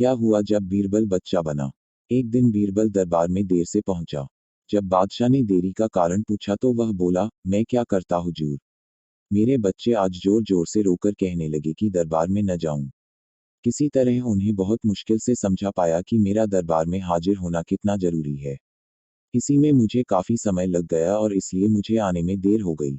क्या हुआ जब बीरबल बच्चा बना। एक दिन बीरबल दरबार में देर से पहुंचा। जब बादशाह ने देरी का कारण पूछा तो वह बोला, मैं क्या करता हुजूर। मेरे बच्चे आज जोर जोर से रोकर कहने लगे कि दरबार में न जाऊं। किसी तरह उन्हें बहुत मुश्किल से समझा पाया कि मेरा दरबार में हाजिर होना कितना जरूरी है। इसी में मुझे काफी समय लग गया और इसलिए मुझे आने में देर हो गई।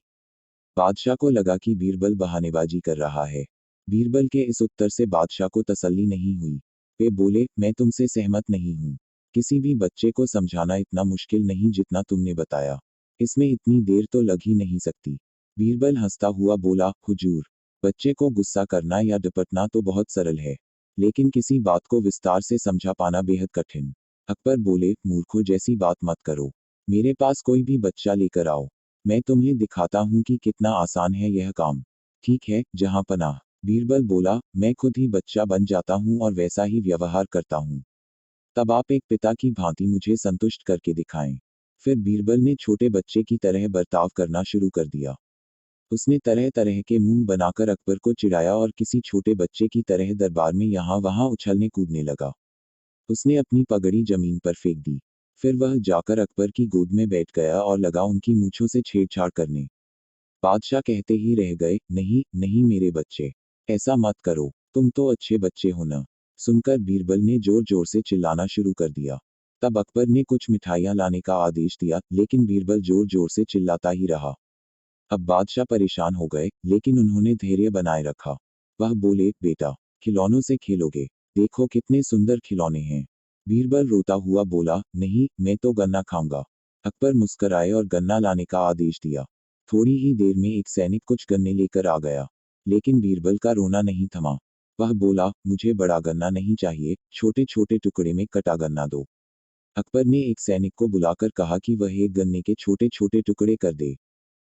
बादशाह को लगा कि बीरबल बहानेबाजी कर रहा है। बीरबल के इस उत्तर से बादशाह को तसल्ली नहीं हुई। वे बोले, मैं तुमसे सहमत नहीं हूँ। किसी भी बच्चे को समझाना इतना मुश्किल नहीं जितना तुमने बताया। इसमें इतनी देर तो लग ही नहीं सकती। बीरबल हंसता हुआ बोला, हुजूर, बच्चे को गुस्सा करना या डपटना तो बहुत सरल है, लेकिन किसी बात को विस्तार से समझा पाना बेहद कठिन। अकबर बोले, मूर्खों जैसी बात मत करो। मेरे पास कोई भी बच्चा लेकर आओ, मैं तुम्हें दिखाता हूँ कि कितना आसान है यह काम। ठीक है जहां पनाह। बीरबल बोला, मैं खुद ही बच्चा बन जाता हूँ और वैसा ही व्यवहार करता हूँ। तब आप एक पिता की भांति मुझे संतुष्ट करके दिखाएं। फिर बीरबल ने छोटे बच्चे की तरह बर्ताव करना शुरू कर दिया। उसने तरह तरह के मुंह बनाकर अकबर को चिढ़ाया और किसी छोटे बच्चे की तरह दरबार में यहाँ वहाँ उछलने कूदने लगा। उसने अपनी पगड़ी जमीन पर फेंक दी। फिर वह जाकर अकबर की गोद में बैठ गया और लगा उनकी मूंछों से छेड़छाड़ करने। बादशाह कहते ही रह गए, नहीं नहीं मेरे बच्चे, ऐसा मत करो, तुम तो अच्छे बच्चे हो न। सुनकर बीरबल ने जोर जोर से चिल्लाना शुरू कर दिया। तब अकबर ने कुछ मिठाइयां लाने का आदेश दिया, लेकिन बीरबल जोर जोर से चिल्लाता ही रहा। अब बादशाह परेशान हो गए, लेकिन उन्होंने धैर्य बनाए रखा। वह बोले, बेटा, खिलौनों से खेलोगे? देखो कितने सुंदर खिलौने हैं। बीरबल रोता हुआ बोला, नहीं, मैं तो गन्ना खाऊंगा। अकबर मुस्कराए और गन्ना लाने का आदेश दिया। थोड़ी ही देर में एक सैनिक कुछ गन्ने लेकर आ गया, लेकिन बीरबल का रोना नहीं थमा। वह बोला, मुझे बड़ा गन्ना नहीं चाहिए, छोटे छोटे टुकड़े में कटा गन्ना दो। अकबर ने एक सैनिक को बुलाकर कहा कि वह एक गन्ने के छोटे छोटे टुकड़े कर दे।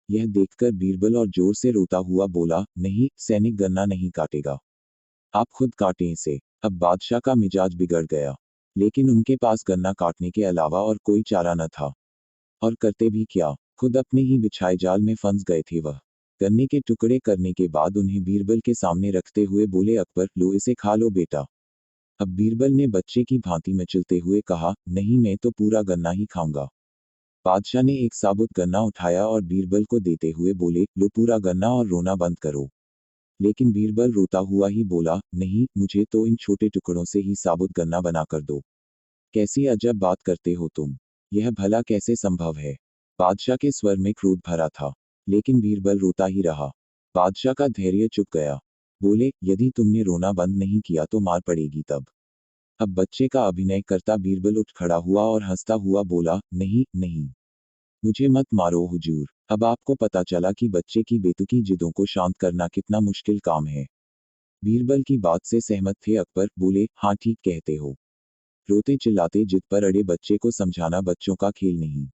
यह देखकर बीरबल और जोर से रोता हुआ बोला, नहीं, सैनिक गन्ना नहीं काटेगा, आप खुद काटें इसे। अब बादशाह का मिजाज बिगड़ गया, लेकिन उनके पास गन्ना काटने के अलावा और कोई चारा न था। और करते भी क्या, खुद अपने ही बिछाए जाल में फंस गए थे वह। गन्ने के टुकड़े करने के बाद उन्हें बीरबल के सामने रखते हुए बोले, अकबर, लो इसे खा लो बेटा। अब बीरबल ने बच्चे की भांति मचलते हुए कहा, नहीं, मैं तो पूरा गन्ना ही खाऊंगा। बादशाह ने एक साबुत गन्ना उठाया और बीरबल को देते हुए बोले, लो पूरा गन्ना और रोना बंद करो। लेकिन बीरबल रोता हुआ ही बोला, नहीं, मुझे तो इन छोटे टुकड़ों से ही साबुत गन्ना बना कर दो। कैसी अजब बात करते हो तुम, यह भला कैसे संभव है। बादशाह के स्वर में क्रोध भरा था, लेकिन बीरबल रोता ही रहा। बादशाह का धैर्य चुक गया। बोले, यदि तुमने रोना बंद नहीं किया तो मार पड़ेगी तब। अब बच्चे का अभिनय करता बीरबल उठ खड़ा हुआ और हंसता हुआ बोला, नहीं नहीं, मुझे मत मारो हुजूर। अब आपको पता चला कि बच्चे की बेतुकी जिदों को शांत करना कितना मुश्किल काम है। बीरबल की बात से सहमत थे अकबर। बोले, हाँ ठीक कहते हो। रोते चिल्लाते जिद पर अड़े बच्चे को समझाना बच्चों का खेल नहीं।